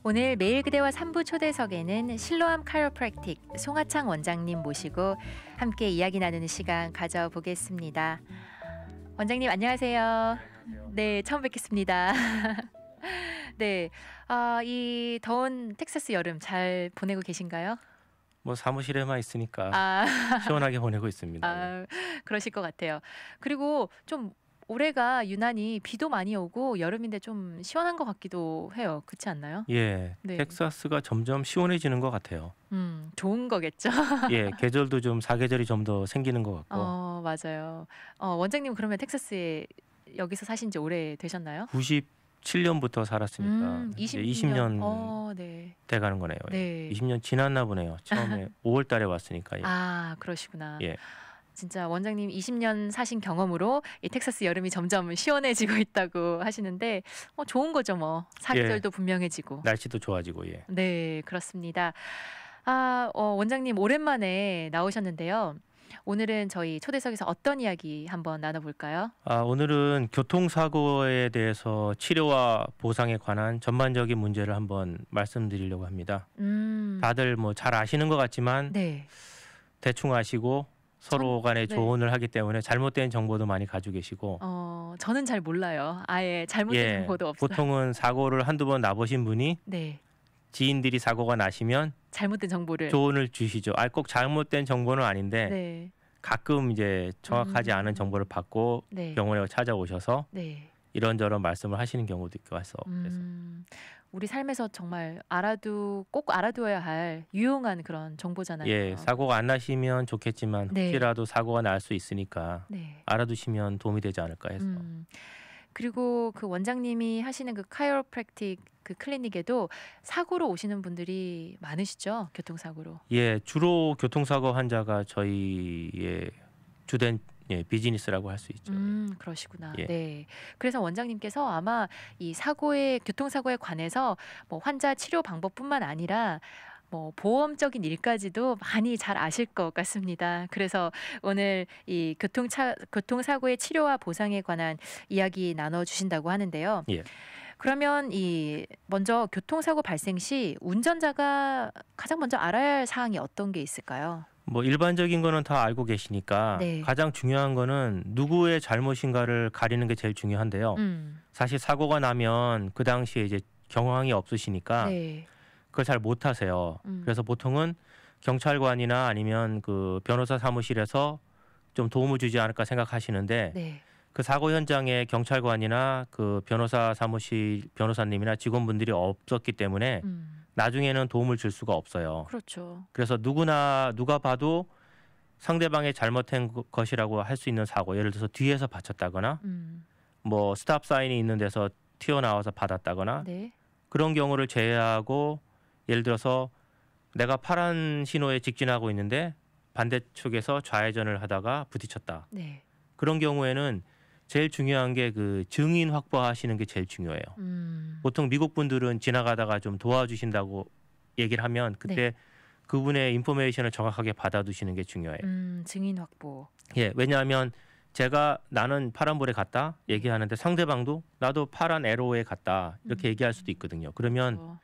오늘 매일 그대와 3부 초대석에는 실로암 카이로프랙틱 송하창 원장님 모시고 함께 이야기 나누는 시간 가져보겠습니다. 원장님 안녕하세요. 네, 처음 뵙겠습니다. 네, 이 더운 텍사스 여름 잘 보내고 계신가요? 뭐 사무실에만 있으니까 시원하게 보내고 있습니다. 그러실 것 같아요. 그리고 좀 올해가 유난히 비도 많이 오고 여름인데 좀 시원한 것 같기도 해요. 그렇지 않나요? 예, 네. 텍사스가 점점 시원해지는 것 같아요. 좋은 거겠죠. 예, 계절도 좀 사계절이 좀 더 생기는 것 같고. 맞아요. 원장님 그러면 텍사스에 여기서 사신 지 오래 되셨나요? 97년부터 살았으니까 이제 20년 네. 돼가는 거네요. 네. 20년 지났나 보네요. 처음에 5월 달에 왔으니까. 예. 그러시구나. 예. 진짜 원장님 20년 사신 경험으로 이 텍사스 여름이 점점 시원해지고 있다고 하시는데 좋은 거죠 뭐. 사계절도 분명해지고. 날씨도 좋아지고. 예. 네, 그렇습니다. 원장님 오랜만에 나오셨는데요. 오늘은 저희 초대석에서 어떤 이야기 한번 나눠볼까요? 오늘은 교통사고에 대해서 치료와 보상에 관한 전반적인 문제를 한번 말씀드리려고 합니다. 다들 뭐 잘 아시는 것 같지만 네. 대충 아시고 서로 간에 조언을 하기 때문에 잘못된 정보도 많이 가지고 계시고 저는 잘 몰라요. 아예 잘못된 정보도 없어요. 보통은 사고를 한두 번 나보신 분이 네. 지인들이 사고가 나시면 잘못된 정보를 조언을 주시죠. 꼭 잘못된 정보는 아닌데 네. 가끔 이제 정확하지 않은 정보를 받고 네. 병원에 찾아오셔서 네. 이런저런 말씀을 하시는 경우도 있고 해서 그래서 우리 삶에서 정말 꼭 알아두어야 할 유용한 그런 정보잖아요. 예, 사고가 안 나시면 좋겠지만 혹시라도 사고가 날 수 있으니까 알아두시면 도움이 되지 않을까 해서. 그리고 그 원장님이 하시는 그 카이로프랙틱 그 클리닉에도 사고로 오시는 분들이 많으시죠? 교통사고로. 예, 주로 교통사고 환자가 저희의 주된 비즈니스라고 할 수 있죠. 그러시구나. 예. 네. 그래서 원장님께서 아마 이 교통사고에 관해서 뭐 환자 치료 방법뿐만 아니라 뭐 보험적인 일까지도 많이 잘 아실 것 같습니다. 그래서 오늘 이 교통사고의 치료와 보상에 관한 이야기 나눠주신다고 하는데요. 예. 그러면 먼저 교통사고 발생 시 운전자가 가장 먼저 알아야 할 사항이 어떤 게 있을까요? 뭐 일반적인 거는 다 알고 계시니까 가장 중요한 거는 누구의 잘못인가를 가리는 게 제일 중요한데요. 사실 사고가 나면 그 당시에 이제 경황이 없으시니까 그걸 잘 못하세요. 그래서 보통은 경찰관이나 아니면 그 변호사 사무실에서 좀 도움을 주지 않을까 생각하시는데 그 사고 현장에 경찰관이나 그 변호사 사무실 변호사님이나 직원분들이 없었기 때문에 나중에는 도움을 줄 수가 없어요. 그렇죠. 그래서 누가 봐도 상대방의 잘못한 것이라고 할 수 있는 사고, 예를 들어서 뒤에서 받쳤다거나 뭐 스탑 사인이 있는 데서 튀어나와서 받았다거나 그런 경우를 제외하고 예를 들어서 내가 파란 신호에 직진하고 있는데 반대쪽에서 좌회전을 하다가 부딪혔다. 그런 경우에는 제일 중요한 게 그 증인 확보하시는 게 제일 중요해요. 보통 미국 분들은 지나가다가 좀 도와주신다고 얘기를 하면 그때 그분의 인포메이션을 정확하게 받아두시는 게 중요해요. 증인 확보. 예, 왜냐하면 나는 파란불에 갔다 얘기하는데 상대방도 나도 파란 에로에 갔다 이렇게 얘기할 수도 있거든요. 그러면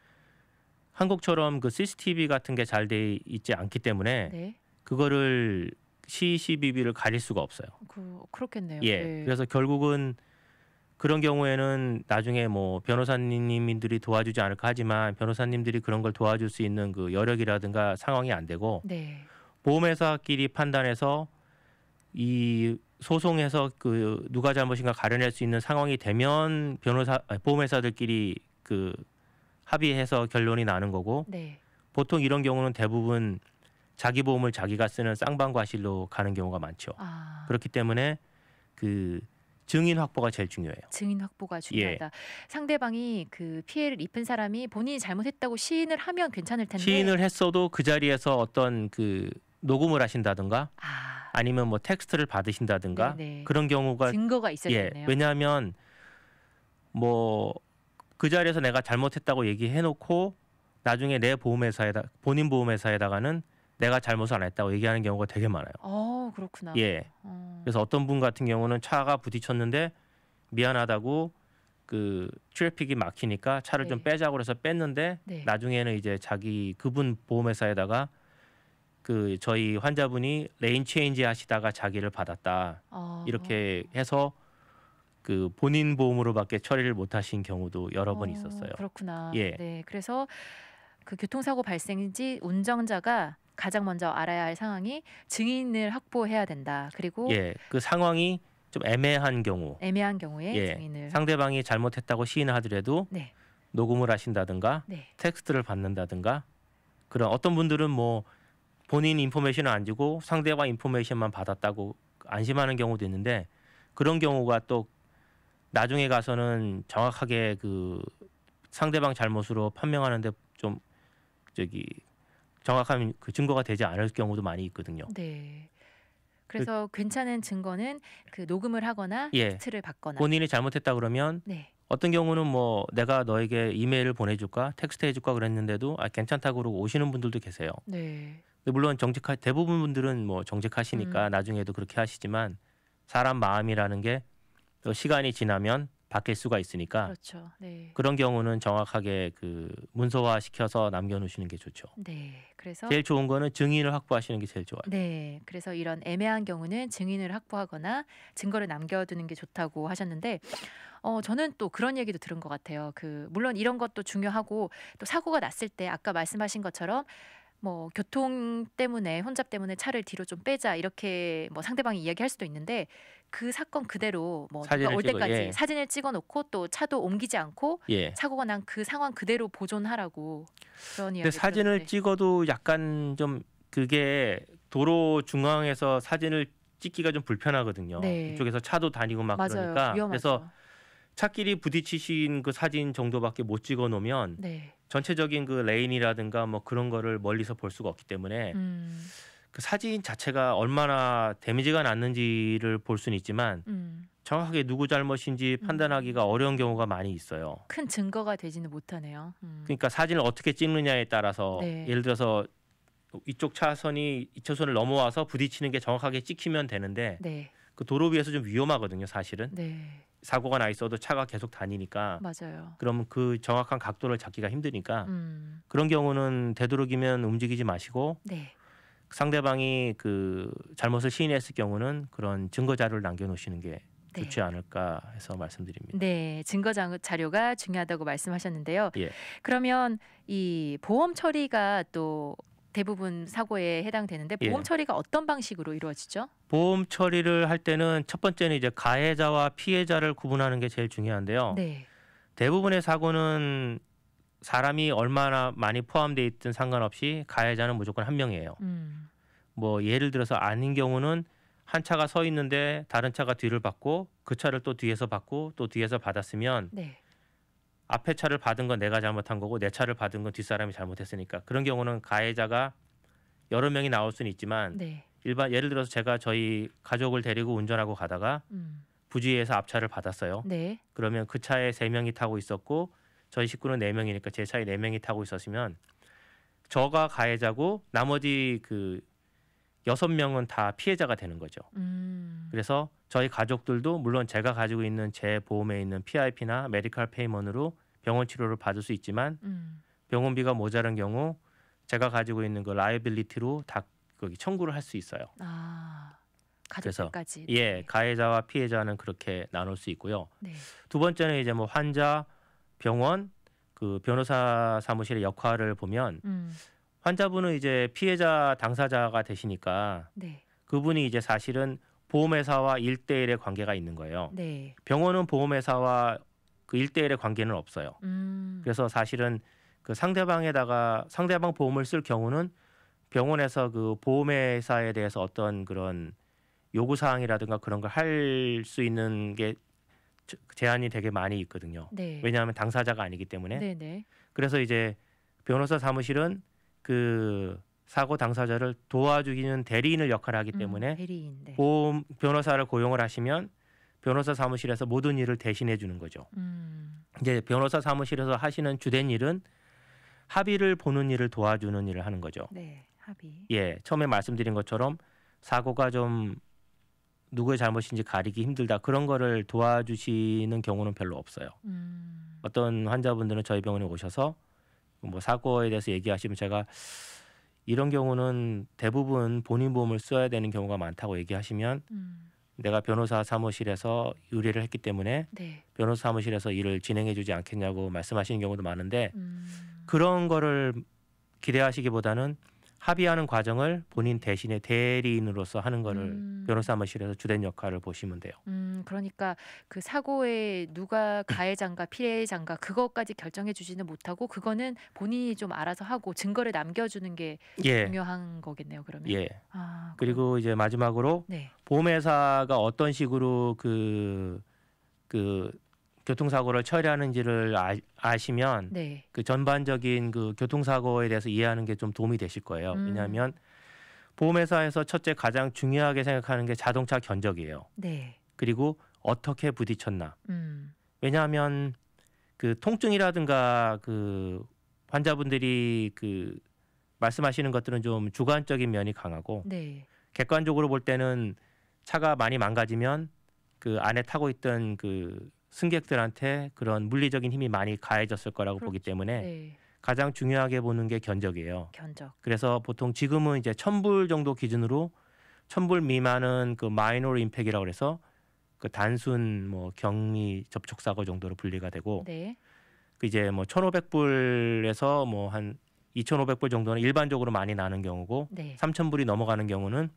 한국처럼 그 CCTV 같은 게 잘 돼 있지 않기 때문에 그거를 CCTV를 가릴 수가 없어요. 그렇겠네요. 예, 그래서 결국은 그런 경우에는 나중에 뭐 변호사님들이 도와주지 않을까 하지만 변호사님들이 그런 걸 도와줄 수 있는 그 여력이라든가 상황이 안 되고 보험회사끼리 판단해서 이 소송에서 그 누가 잘못인가 가려낼 수 있는 상황이 되면 보험회사들끼리 그 합의해서 결론이 나는 거고 보통 이런 경우는 대부분 자기 보험을 자기가 쓰는 쌍방과실로 가는 경우가 많죠. 그렇기 때문에 그 증인 확보가 제일 중요해요. 증인 확보가 중요하다. 상대방이 그 피해를 입은 사람이 본인이 잘못했다고 시인을 하면 괜찮을 텐데 시인을 했어도 그 자리에서 어떤 그 녹음을 하신다든가 아니면 뭐 텍스트를 받으신다든가 그런 경우가 증거가 있어야겠네요. 왜냐하면 뭐 그 자리에서 내가 잘못했다고 얘기해놓고 나중에 본인 보험회사에다가는 내가 잘못을 안 했다고 얘기하는 경우가 되게 많아요. 그렇구나. 예. 그래서 어떤 분 같은 경우는 차가 부딪혔는데 미안하다고 그 트래픽이 막히니까 차를 좀 빼자고 그래서 뺐는데 나중에는 이제 그분 보험회사에다가 그 저희 환자분이 레인 체인지 하시다가 자기를 받았다. 이렇게 해서 그 본인 보험으로밖에 처리를 못 하신 경우도 여러 번 있었어요. 그렇구나. 예. 네. 그래서 그 교통사고 발생인지 운전자가 가장 먼저 알아야 할 상황이 증인을 확보해야 된다. 그리고 그 상황이 좀 애매한 경우에 증인을 상대방이 잘못했다고 시인을 하더라도 녹음을 하신다든가 텍스트를 받는다든가 그런 어떤 분들은 뭐 본인 인포메이션을 안 주고 상대방 인포메이션만 받았다고 안심하는 경우도 있는데 그런 경우가 또 나중에 가서는 정확하게 그 상대방 잘못으로 판명하는데 좀 정확한 그 증거가 되지 않을 경우도 많이 있거든요. 네. 그래서 괜찮은 증거는 그 녹음을 하거나 텍스트를 받거나 본인이 잘못했다 그러면 어떤 경우는 뭐 내가 너에게 이메일을 보내줄까 텍스트 해줄까 그랬는데도 괜찮다고 그러고 오시는 분들도 계세요. 근데 물론 대부분 분들은 뭐 정직하시니까 나중에도 그렇게 하시지만 사람 마음이라는 게 또 시간이 지나면 바뀔 수가 있으니까 그렇죠. 그런 경우는 정확하게 그 문서화 시켜서 남겨놓으시는 게 좋죠. 그래서 제일 좋은 거는 증인을 확보하시는 게 제일 좋아요. 그래서 이런 애매한 경우는 증인을 확보하거나 증거를 남겨두는 게 좋다고 하셨는데 저는 또 그런 얘기도 들은 것 같아요. 그 물론 이런 것도 중요하고 또 사고가 났을 때 아까 말씀하신 것처럼 뭐 교통 때문에 혼잡 때문에 차를 뒤로 좀 빼자 이렇게 뭐 상대방이 이야기할 수도 있는데 그 사건 그대로 뭐 누가 올 때까지 사진을 찍어놓고 또 차도 옮기지 않고 사고가 난 그 상황 그대로 보존하라고 그런 이야기. 근데 사진을 찍어도 약간 좀 그게 도로 중앙에서 사진을 찍기가 좀 불편하거든요. 이쪽에서 차도 다니고 막 그러니까 위험하죠. 그래서 차끼리 부딪히신 그 사진 정도밖에 못 찍어 놓으면 전체적인 그 레인이라든가 뭐 그런 거를 멀리서 볼 수가 없기 때문에 그 사진 자체가 얼마나 데미지가 났는지를 볼 수는 있지만 정확하게 누구 잘못인지 판단하기가 어려운 경우가 많이 있어요. 큰 증거가 되지는 못하네요. 그러니까 사진을 어떻게 찍느냐에 따라서 예를 들어서 이쪽 차선이 이 차선을 넘어와서 부딪히는 게 정확하게 찍히면 되는데 그 도로 위에서 좀 위험하거든요, 사실은. 사고가 나 있어도 차가 계속 다니니까. 맞아요. 그러면 그 정확한 각도를 잡기가 힘드니까 그런 경우는 되도록이면 움직이지 마시고 상대방이 그 잘못을 시인했을 경우는 그런 증거 자료를 남겨놓으시는 게 좋지 않을까 해서 말씀드립니다. 증거 자료가 중요하다고 말씀하셨는데요. 그러면 이 보험 처리가 또 대부분 사고에 해당되는데 보험 처리가 어떤 방식으로 이루어지죠? 보험 처리를 할 때는 첫 번째는 이제 가해자와 피해자를 구분하는 게 제일 중요한데요. 대부분의 사고는 사람이 얼마나 많이 포함되어 있든 상관없이 가해자는 무조건 한 명이에요. 뭐 예를 들어서 아닌 경우는 한 차가 서 있는데 다른 차가 뒤를 받고 그 차를 또 뒤에서 받고 또 뒤에서 받았으면 앞에 차를 받은 건 내가 잘못한 거고 내 차를 받은 건 뒷사람이 잘못했으니까 그런 경우는 가해자가 여러 명이 나올 수는 있지만 예를 들어서 제가 저희 가족을 데리고 운전하고 가다가 부주의해서 앞차를 받았어요. 그러면 그 차에 3명이 타고 있었고 저희 식구는 4명이니까 제 차에 4명이 타고 있었으면 저가 가해자고 나머지 그 6명은 다 피해자가 되는 거죠. 그래서 저희 가족들도 물론 제가 가지고 있는 제 보험에 있는 PIP나 메디컬 페이먼으로 병원 치료를 받을 수 있지만 병원비가 모자란 경우 제가 가지고 있는 그 라이빌리티로 다 거기 청구를 할 수 있어요. 가족들까지. 그래서 가해자와 피해자는 그렇게 나눌 수 있고요. 두 번째는 이제 뭐 환자, 병원, 그 변호사 사무실의 역할을 보면 환자분은 이제 피해자 당사자가 되시니까 그분이 이제 사실은 보험회사와 1대1의 관계가 있는 거예요. 병원은 보험회사와 그 1대1의 관계는 없어요. 그래서 사실은 그 상대방 보험을 쓸 경우는 병원에서 그 보험회사에 대해서 어떤 그런 요구사항이라든가 그런 걸 할 수 있는 게 제한이 되게 많이 있거든요. 왜냐하면 당사자가 아니기 때문에. 그래서 이제 변호사 사무실은 그 사고 당사자를 도와주기는 대리인을 역할을 하기 때문에 보험 변호사를 고용을 하시면 변호사 사무실에서 모든 일을 대신해 주는 거죠. 이제 변호사 사무실에서 하시는 주된 일은 합의를 보는 일을 도와주는 일을 하는 거죠. 합의. 처음에 말씀드린 것처럼 사고가 좀 누구의 잘못인지 가리기 힘들다 그런 거를 도와주시는 경우는 별로 없어요. 어떤 환자분들은 저희 병원에 오셔서 뭐 사고에 대해서 얘기하시면 제가 이런 경우는 대부분 본인 보험을 써야 되는 경우가 많다고 얘기하시면 내가 변호사 사무실에서 의뢰를 했기 때문에 네. 변호사 사무실에서 일을 진행해 주지 않겠냐고 말씀하시는 경우도 많은데 그런 거를 기대하시기보다는 합의하는 과정을 본인 대신에 대리인으로서 하는 거를 변호사 사무실에서 주된 역할을 보시면 돼요. 그러니까 그 사고에 누가 가해자인가 피해자인가 그것까지 결정해 주지는 못하고 그거는 본인이 좀 알아서 하고 증거를 남겨주는 게 예, 중요한 거겠네요. 그러면. 예. 아, 그리고 이제 마지막으로 네. 보험회사가 어떤 식으로 그 교통사고를 처리하는지를 아시면 네. 그 전반적인 그 교통사고에 대해서 이해하는 게 좀 도움이 되실 거예요. 왜냐하면 보험회사에서 첫째 가장 중요하게 생각하는 게 자동차 견적이에요. 네. 그리고 어떻게 부딪혔나. 음. 왜냐하면 그 통증이라든가 그 환자분들이 그 말씀하시는 것들은 좀 주관적인 면이 강하고 네. 객관적으로 볼 때는 차가 많이 망가지면 그 안에 타고 있던 그 승객들한테 그런 물리적인 힘이 많이 가해졌을 거라고 보기 때문에 네. 가장 중요하게 보는 게 견적이에요. 견적. 그래서 보통 지금은 이제 1,000불 정도 기준으로 1,000불 미만은 그 마이너 임팩이라고 해서 그 단순 뭐 경미 접촉 사고 정도로 분리가 되고 네. 그 이제 뭐 1,500불에서 뭐 한 2,500불 정도는 일반적으로 많이 나는 경우고 네. 3,000불이 넘어가는 경우는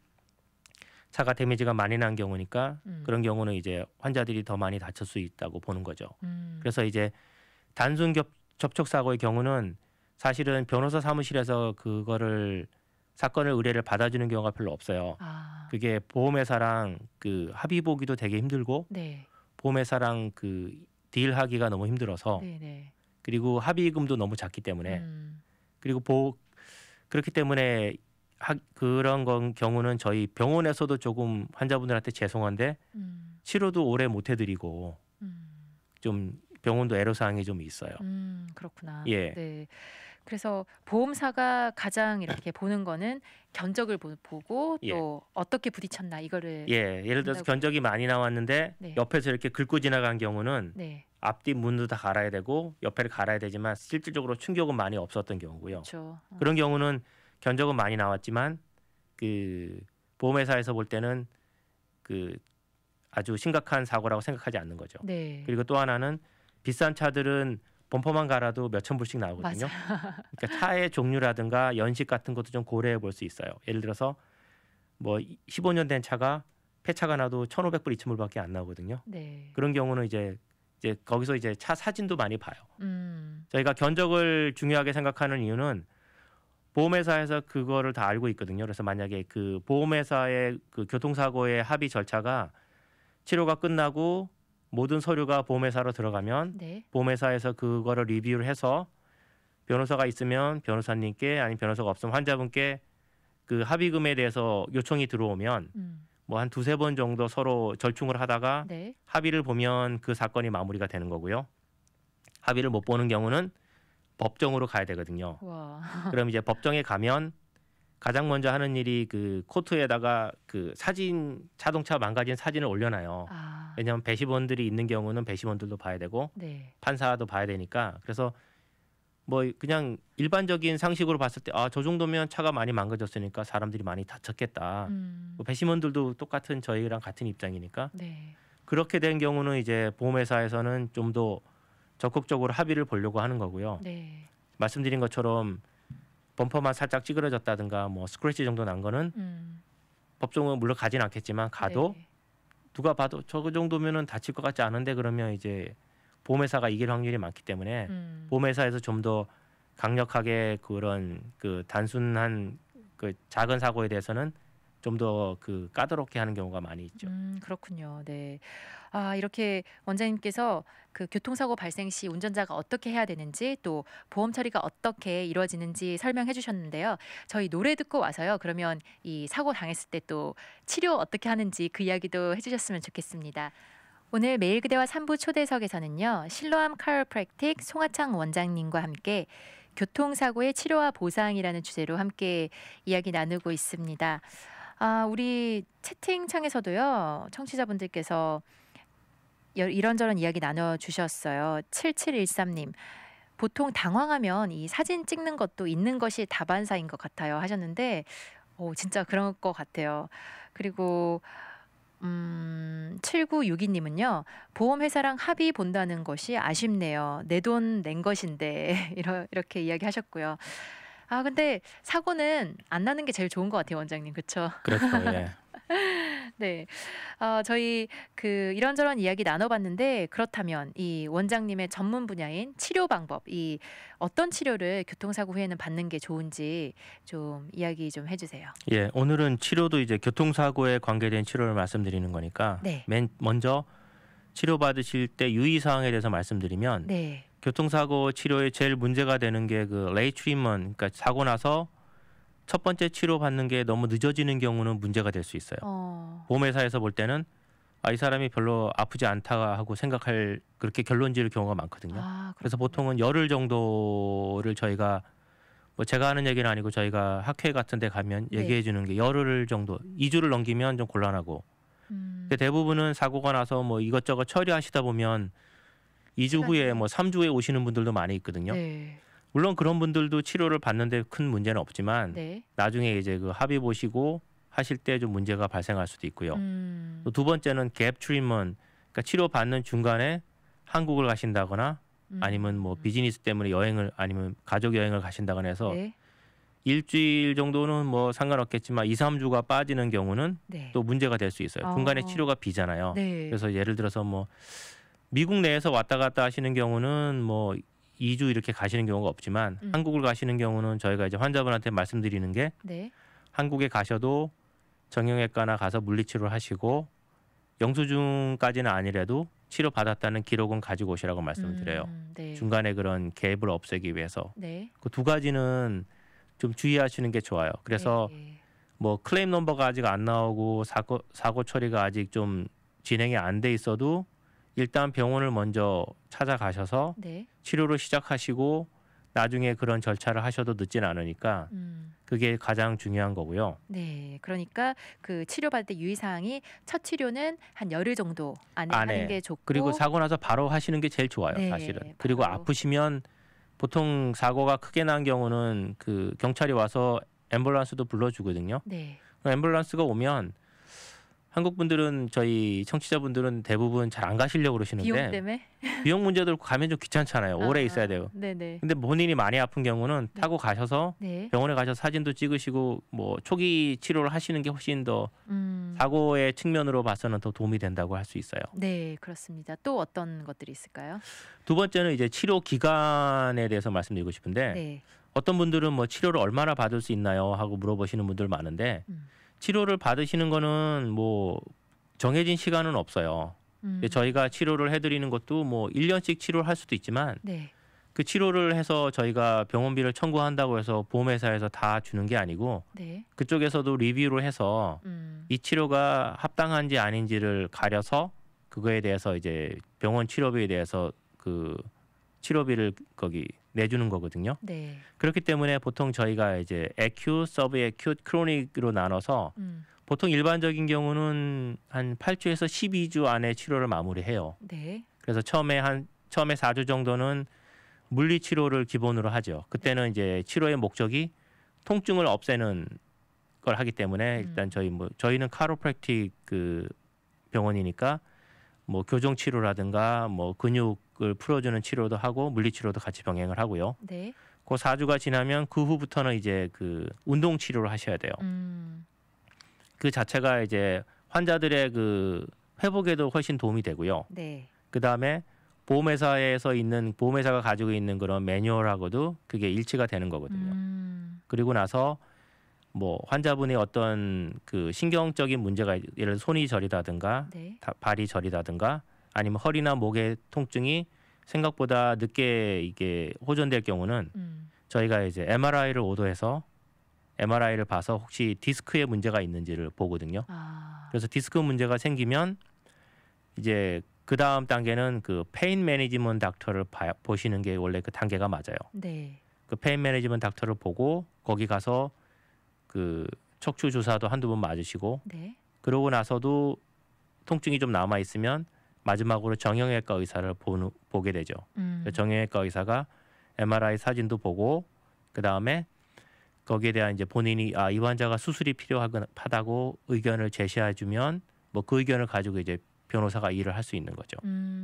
차가 데미지가 많이 난 경우니까 그런 경우는 이제 환자들이 더 많이 다칠 수 있다고 보는 거죠. 그래서 이제 단순 접촉 사고의 경우는 사실은 변호사 사무실에서 그거를 사건을 의뢰를 받아주는 경우가 별로 없어요. 아. 그게 보험회사랑 그 합의 보기도 되게 힘들고 네. 보험회사랑 그 딜하기가 너무 힘들어서 네, 네. 그리고 합의금도 너무 작기 때문에 그리고 그렇기 때문에 그런 경우는 저희 병원에서도 조금 환자분들한테 죄송한데 치료도 오래 못 해드리고 좀 병원도 애로사항이 좀 있어요. 그렇구나. 예. 네. 그래서 보험사가 가장 이렇게 보는 거는 견적을 보고 예. 또 어떻게 부딪혔나 이거를 예를 들어서 견적이 많이 나왔는데 네. 옆에서 이렇게 긁고 지나간 경우는 네. 앞뒤 문도 다 갈아야 되고 옆에를 갈아야 되지만 실질적으로 충격은 많이 없었던 경우고요. 그렇죠. 그런 경우는 견적은 많이 나왔지만 그 보험회사에서 볼 때는 그 아주 심각한 사고라고 생각하지 않는 거죠. 네. 그리고 또 하나는 비싼 차들은 범퍼만 갈아도 몇천 불씩 나오거든요. 맞아요. 그러니까 차의 종류라든가 연식 같은 것도 좀 고려해 볼 수 있어요. 예를 들어서 뭐 15년 된 차가 폐차가 나도 1,500불, 2,000불밖에 안 나오거든요. 네. 그런 경우는 이제 거기서 이제 차 사진도 많이 봐요. 음. 저희가 견적을 중요하게 생각하는 이유는 보험회사에서 그거를 다 알고 있거든요. 그래서 만약에 그 보험회사의 그 교통사고의 합의 절차가 치료가 끝나고 모든 서류가 보험회사로 들어가면 네. 보험회사에서 그거를 리뷰를 해서 변호사가 있으면 변호사님께 아니면 변호사가 없으면 환자분께 그 합의금에 대해서 요청이 들어오면 뭐 한 두세 번 정도 서로 절충을 하다가 네. 합의를 보면 그 사건이 마무리가 되는 거고요. 합의를 못 보는 경우는 법정으로 가야 되거든요. 와. 그럼 이제 법정에 가면 가장 먼저 하는 일이 그 코트에다가 그 사진, 자동차 망가진 사진을 올려놔요. 아. 왜냐하면 배심원들이 있는 경우는 배심원들도 봐야 되고 네. 판사도 봐야 되니까. 그래서 뭐 그냥 일반적인 상식으로 봤을 때 저 정도면 차가 많이 망가졌으니까 사람들이 많이 다쳤겠다. 뭐 배심원들도 똑같은 저희랑 같은 입장이니까. 네. 그렇게 된 경우는 이제 보험회사에서는 좀 더 적극적으로 합의를 보려고 하는 거고요. 네. 말씀드린 것처럼 범퍼만 살짝 찌그러졌다든가 뭐 스크래치 정도 난 거는 법정은 물론 가진 않겠지만 가도 네. 누가 봐도 저 정도면은 다칠 것 같지 않은데 그러면 이제 보험회사가 이길 확률이 많기 때문에 보험회사에서 좀 더 강력하게 그런 그 단순한 그 작은 사고에 대해서는 좀 더 그 까다롭게 하는 경우가 많이 있죠. 그렇군요. 네. 아, 이렇게 원장님께서 그 교통사고 발생 시 운전자가 어떻게 해야 되는지 또 보험 처리가 어떻게 이루어지는지 설명해 주셨는데요. 저희 노래 듣고 와서요. 그러면 이 사고 당했을 때 또 치료 어떻게 하는지 그 이야기도 해주셨으면 좋겠습니다. 오늘 매일 그대와 3부 초대석에서는요. 실로암 카이로프랙틱 송하창 원장님과 함께 교통사고의 치료와 보상이라는 주제로 함께 이야기 나누고 있습니다. 우리 채팅창에서도요. 청취자분들께서 이런저런 이야기 나눠주셨어요. 7713님. 보통 당황하면 이 사진 찍는 것도 있는 것이 다반사인 것 같아요 하셨는데 진짜 그런 것 같아요. 그리고 7962님은요. 보험회사랑 합의 본다는 것이 아쉽네요. 내 돈 낸 것인데 이렇게 이야기하셨고요. 근데 사고는 안 나는 게 제일 좋은 것 같아요, 원장님. 그렇죠? 그렇죠. 예. 네. 저희 이런저런 이야기 나눠봤는데 그렇다면 이 원장님의 전문 분야인 치료 방법, 이 어떤 치료를 교통사고 후에는 받는 게 좋은지 좀 이야기 좀 해주세요. 예, 오늘은 치료도 이제 교통사고에 관계된 치료를 말씀드리는 거니까 네. 먼저 치료 받으실 때 유의사항에 대해서 말씀드리면 네. 교통사고 치료에 제일 문제가 되는 게 그 레이 트리먼, 그러니까 사고 나서 첫 번째 치료 받는 게 너무 늦어지는 경우는 문제가 될 수 있어요. 보험회사에서 볼 때는 이 사람이 별로 아프지 않다 하고 생각할 그렇게 결론 지을 경우가 많거든요. 그래서 보통은 열흘 정도를 저희가 제가 하는 얘기는 아니고 저희가 학회 같은 데 가면 얘기해 주는 게 열흘 정도, 2주를 넘기면 좀 곤란하고 근데 대부분은 사고가 나서 이것저것 처리하시다 보면 2주 후에 3주 후에 오시는 분들도 많이 있거든요. 네. 물론 그런 분들도 치료를 받는데 큰 문제는 없지만 네. 나중에 이제 그 합의 보시고 하실 때 좀 문제가 발생할 수도 있고요. 또 두 번째는 갭 트리먼, 그러니까 치료 받는 중간에 한국을 가신다거나 아니면 비즈니스 때문에 여행을 아니면 가족 여행을 가신다거나 해서 네. 일주일 정도는 상관없겠지만 2, 3주가 빠지는 경우는 네. 또 문제가 될 수 있어요. 중간에 치료가 비잖아요. 네. 그래서 예를 들어서 미국 내에서 왔다 갔다 하시는 경우는 2주 이렇게 가시는 경우가 없지만 한국을 가시는 경우는 저희가 이제 환자분한테 말씀드리는 게 네. 한국에 가셔도 정형외과나 가서 물리치료를 하시고 영수증까지는 아니래도 치료 받았다는 기록은 가지고 오시라고 말씀을 드려요. 네. 중간에 그런 갭을 없애기 위해서. 네. 그 두 가지는 좀 주의하시는 게 좋아요. 그래서 네. 클레임 넘버가 아직 안 나오고 사고 처리가 아직 좀 진행이 안 돼 있어도 일단 병원을 먼저 찾아가셔서 네. 치료를 시작하시고 나중에 그런 절차를 하셔도 늦진 않으니까 그게 가장 중요한 거고요. 네, 그러니까 치료받을 때 유의사항이 첫 치료는 한 열흘 정도 안에 하는 게 좋고 그리고 사고 나서 바로 하시는 게 제일 좋아요. 네, 사실은. 그리고 아프시면 보통 사고가 크게 난 경우는 경찰이 와서 앰뷸런스도 불러주거든요. 네. 앰뷸런스가 오면 한국 분들은 저희 청취자분들은 대부분 잘 안 가시려고 그러시는데 비용 때문에? 비용 문제도 있고 가면 좀 귀찮잖아요. 오래 있어야 돼요. 네네. 근데 본인이 많이 아픈 경우는 타고 가셔서 병원에 가셔서 사진도 찍으시고 초기 치료를 하시는 게 훨씬 더 사고의 측면으로 봐서는 더 도움이 된다고 할 수 있어요. 네, 그렇습니다. 또 어떤 것들이 있을까요? 두 번째는 이제 치료 기간에 대해서 말씀드리고 싶은데 어떤 분들은 치료를 얼마나 받을 수 있나요? 하고 물어보시는 분들 많은데 치료를 받으시는 거는 정해진 시간은 없어요. 저희가 치료를 해드리는 것도 1년씩 치료를 할 수도 있지만 그 치료를 해서 저희가 병원비를 청구한다고 해서 보험회사에서 다 주는 게 아니고 그쪽에서도 리뷰를 해서 이 치료가 합당한지 아닌지를 가려서 그거에 대해서 이제 병원 치료비에 대해서 치료비를 거기 내주는 거거든요. 네. 그렇기 때문에 보통 저희가 이제 액큐, 서브 액큐, 크로닉으로 나눠서 보통 일반적인 경우는 한 8주에서 12주 안에 치료를 마무리해요. 네. 그래서 처음에 4주 정도는 물리 치료를 기본으로 하죠. 그때는 이제 치료의 목적이 통증을 없애는 걸 하기 때문에 일단 저희는 카로프랙틱 병원이니까 교정 치료라든가 근육을 풀어주는 치료도 하고 물리 치료도 같이 병행을 하고요. 네. 그 4주가 지나면 그 후부터는 이제 운동 치료를 하셔야 돼요. 그 자체가 이제 환자들의 회복에도 훨씬 도움이 되고요. 네. 그다음에 보험회사가 가지고 있는 그런 매뉴얼하고도 그게 일치가 되는 거거든요. 그리고 나서 환자분이 어떤 신경적인 문제가 예를 들어 손이 저리다든가 발이 저리다든가 아니면 허리나 목의 통증이 생각보다 늦게 이게 호전될 경우는 저희가 이제 MRI를 오도해서 MRI를 봐서 혹시 디스크에 문제가 있는지를 보거든요. 그래서 디스크 문제가 생기면 이제 그 다음 단계는 페인 매니지먼트 닥터를 보시는 게 원래 그 단계가 맞아요. 네. 페인 매니지먼트 닥터를 보고 거기 가서 척추 주사도 한두 번 맞으시고 네. 그러고 나서도 통증이 좀 남아 있으면 마지막으로 정형외과 의사를 보게 되죠. 정형외과 의사가 MRI 사진도 보고 그 다음에 거기에 대한 이제 본인이 이 환자가 수술이 필요하다고 의견을 제시해주면 뭐 그 의견을 가지고 이제 변호사가 일을 할 수 있는 거죠.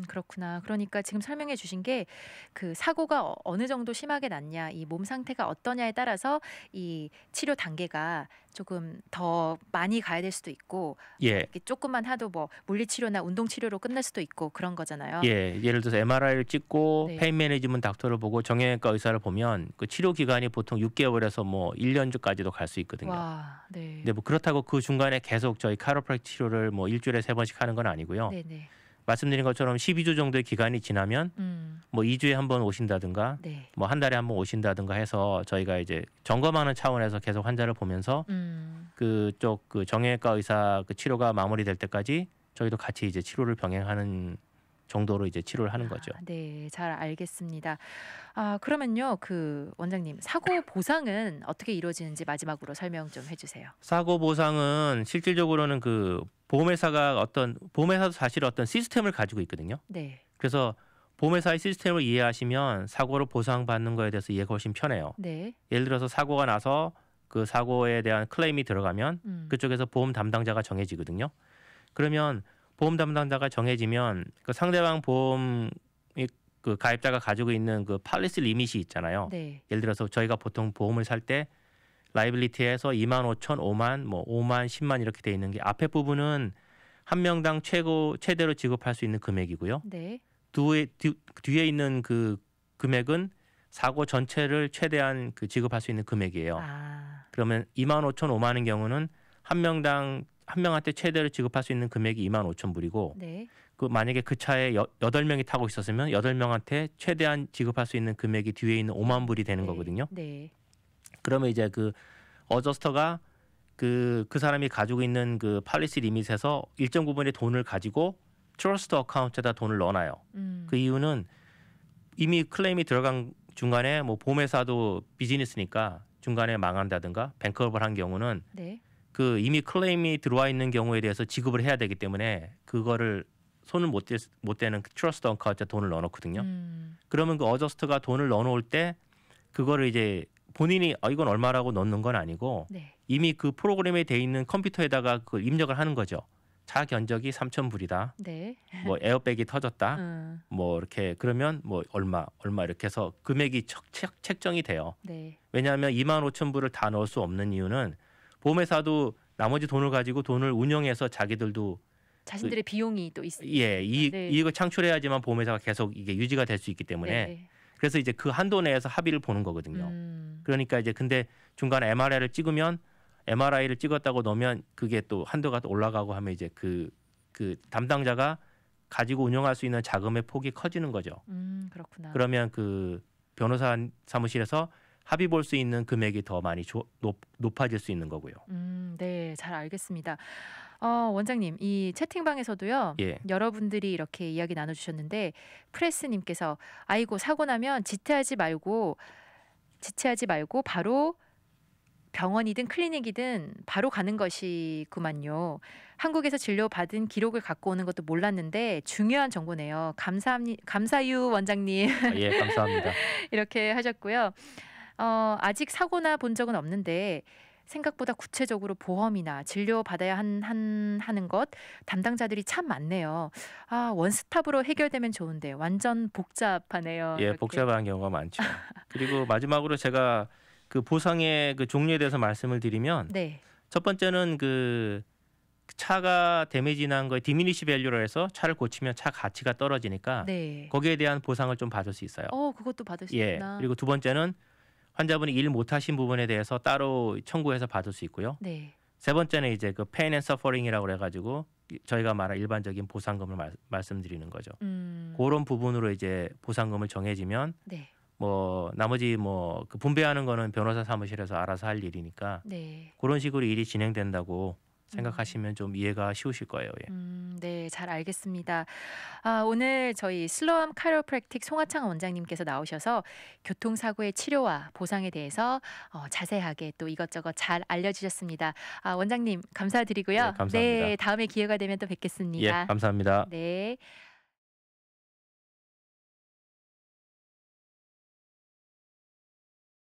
그렇구나. 그러니까 지금 설명해 주신 게 그 사고가 어느 정도 심하게 났냐, 이 몸 상태가 어떠냐에 따라서 이 치료 단계가 조금 더 많이 가야 될 수도 있고, 이렇게 조금만 하도 뭐 물리치료나 운동치료로 끝날 수도 있고 그런 거잖아요. 예를 들어서 MRI를 찍고 네. 페인 매니지먼트 닥터를 보고 정형외과 의사를 보면 그 치료 기간이 보통 6개월에서 뭐 1년까지도 갈 수 있거든요. 와, 네. 근데 뭐 그렇다고 그 중간에 계속 저희 카이로프랙틱 치료를 뭐 일주일에 3번씩 하는 건 아니고요. 네네. 말씀드린 것처럼 12주 정도의 기간이 지나면 뭐 2주에 한 번 오신다든가 네. 뭐 한 달에 한 번 오신다든가 해서 저희가 이제 점검하는 차원에서 계속 환자를 보면서 그쪽 그 정형외과 의사 그 치료가 마무리될 때까지 저희도 같이 이제 치료를 병행하는 정도로 이제 치료를 하는 거죠. 네, 잘 알겠습니다. 그러면요, 그 원장님, 사고 보상은 어떻게 이루어지는지 마지막으로 설명 좀 해주세요. 사고 보상은 실질적으로는 그 보험회사도 사실 어떤 시스템을 가지고 있거든요. 네. 그래서 보험회사의 시스템을 이해하시면 사고를 보상받는 거에 대해서 이해가 훨씬 편해요. 네. 예를 들어서 사고가 나서 그 사고에 대한 클레임이 들어가면 그쪽에서 보험 담당자가 정해지거든요. 그러면 보험 담당자가 정해지면 그 상대방 보험 그 가입자가 가지고 있는 그 팔리시 리밋이 있잖아요. 네. 예를 들어서 저희가 보통 보험을 살 때 라이빌리티에서 2만 5천, 5만, 뭐 5만, 10만 이렇게 돼 있는 게 앞에 부분은 한 명당 최대로 지급할 수 있는 금액이고요. 네. 뒤에 있는 그 금액은 사고 전체를 최대한 그 지급할 수 있는 금액이에요. 그러면 2만 5천, 5만인 경우는 한 명한테 최대로 지급할 수 있는 금액이 2만 5천 불이고 네. 그 만약에 그 차에 8명이 타고 있었으면 8명한테 최대한 지급할 수 있는 금액이 뒤에 있는 5만 불이 되는 거거든요. 네. 그러면 이제 그 어저스터가 그 사람이 가지고 있는 그 팔리시 리밋에서 일정 부분의 돈을 가지고 트러스트 어카운트에다 돈을 넣어놔요. 그 이유는 이미 클레임이 들어간 중간에 뭐 보험회사도 비즈니스니까 중간에 망한다든가 뱅크업을 한 경우는 네. 그 이미 클레임이 들어와 있는 경우에 대해서 지급을 해야 되기 때문에 그거를 손을 못 대는 트러스트 어카운트에 돈을 넣어놓거든요. 그러면 그 어저스트가 돈을 넣어놓을 때 그거를 이제 본인이 이건 얼마라고 넣는 건 아니고 네. 이미 그 프로그램에 돼 있는 컴퓨터에다가 그걸 입력을 하는 거죠. 차 견적이 3,000불이다. 네. 뭐 에어백이 터졌다. 뭐 이렇게 그러면 뭐 얼마 이렇게 해서 금액이 책정이 돼요. 네. 왜냐하면 2만 5천 불을 다 넣을 수 없는 이유는 보험회사도 나머지 돈을 가지고 돈을 운영해서 자기들도 자신들의 비용이 또 있어요. 이익을 창출해야지만 보험회사가 계속 이게 유지가 될 수 있기 때문에 네. 그래서 이제 그 한도 내에서 합의를 보는 거거든요. 그러니까 이제 근데 중간에 MRI를 찍었다고 넣으면 그게 또 한도가 또 올라가고 하면 이제 그 담당자가 가지고 운영할 수 있는 자금의 폭이 커지는 거죠. 그렇구나. 그러면 그 변호사 사무실에서 합의 볼 수 있는 금액이 더 많이 높아질 수 있는 거고요. 네, 잘 알겠습니다. 원장님, 이 채팅방에서도요. 여러분들이 이렇게 이야기 나눠주셨는데 프레스님께서 아이고 사고 나면 지체하지 말고 바로 병원이든 클리닉이든 바로 가는 것이구만요. 한국에서 진료받은 기록을 갖고 오는 것도 몰랐는데 중요한 정보네요. 감사유 원장님. 예, 감사합니다. 이렇게 하셨고요. 아직 사고나 본 적은 없는데 생각보다 구체적으로 보험이나 진료받아야 하는 것 담당자들이 참 많네요. 원스톱으로 해결되면 좋은데 완전 복잡하네요. 예, 이렇게. 복잡한 경우가 많죠. 그리고 마지막으로 제가 그 보상의 그 종류에 대해서 말씀을 드리면 네. 첫 번째는 그 차가 데미지 난 거에 디미니시 밸류로 해서 차를 고치면 차 가치가 떨어지니까 네. 거기에 대한 보상을 좀 받을 수 있어요. 그것도 받을 수 있구나. 그리고 두 번째는 환자분이 일 못하신 부분에 대해서 따로 청구해서 받을 수 있고요. 네. 세 번째는 이제 그 pain and suffering이라고 그래가지고 저희가 말한 일반적인 보상금을 말씀드리는 거죠. 그런 부분으로 이제 보상금을 정해지면 네. 뭐 나머지 뭐 그 분배하는 거는 변호사 사무실에서 알아서 할 일이니까 네. 그런 식으로 일이 진행된다고 생각하시면 좀 이해가 쉬우실 거예요. 예. 네, 잘 알겠습니다. 오늘 저희 슬로암 카이로프랙틱 송하창 원장님께서 나오셔서 교통사고의 치료와 보상에 대해서 자세하게 또 이것저것 잘 알려주셨습니다. 원장님 감사드리고요. 네, 감사합니다. 네, 다음에 기회가 되면 또 뵙겠습니다. 예, 감사합니다. 네.